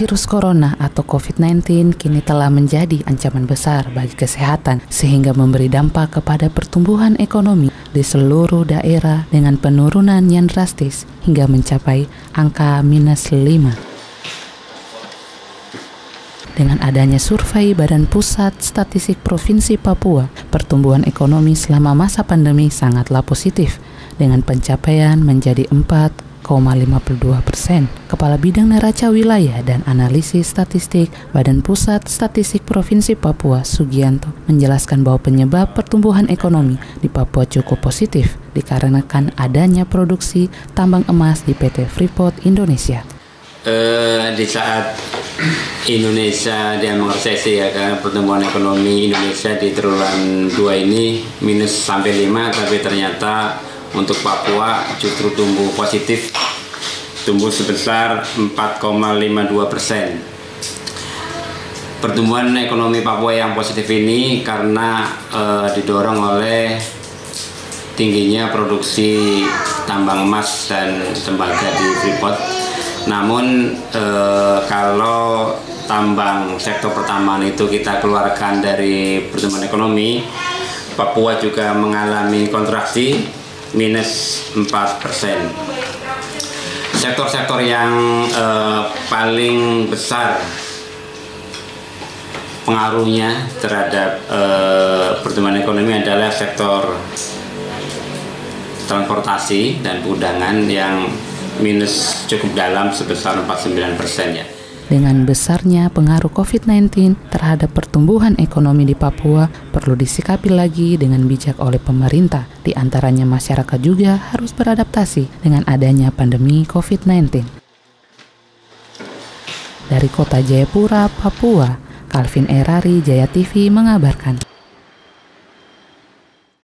Virus corona atau COVID-19 kini telah menjadi ancaman besar bagi kesehatan sehingga memberi dampak kepada pertumbuhan ekonomi di seluruh daerah dengan penurunan yang drastis hingga mencapai angka -5. Dengan adanya survei Badan Pusat Statistik Provinsi Papua, pertumbuhan ekonomi selama masa pandemi sangatlah positif dengan pencapaian menjadi 4,52%. Kepala Bidang Neraca Wilayah dan Analisis Statistik Badan Pusat Statistik Provinsi Papua, Sugianto, menjelaskan bahwa penyebab pertumbuhan ekonomi di Papua cukup positif dikarenakan adanya produksi tambang emas di PT Freeport Indonesia. Di saat Indonesia diambang resesi ya, karena pertumbuhan ekonomi Indonesia di triwulan 2 ini -5, tapi ternyata untuk Papua justru tumbuh positif, tumbuh sebesar 4,52%. Pertumbuhan ekonomi Papua yang positif ini karena didorong oleh tingginya produksi tambang emas dan tembaga di Freeport. Namun kalau tambang sektor pertambangan itu kita keluarkan dari pertumbuhan ekonomi, Papua juga mengalami kontraksi -4%. Sektor-sektor yang paling besar pengaruhnya terhadap pertumbuhan ekonomi adalah sektor transportasi dan perdagangan yang minus cukup dalam sebesar 49% ya. Dengan besarnya pengaruh COVID-19 terhadap pertumbuhan ekonomi di Papua perlu disikapi lagi dengan bijak oleh pemerintah. Di antaranya masyarakat juga harus beradaptasi dengan adanya pandemi COVID-19. Dari Kota Jayapura, Papua, Calvin Erari, Jaya TV mengabarkan.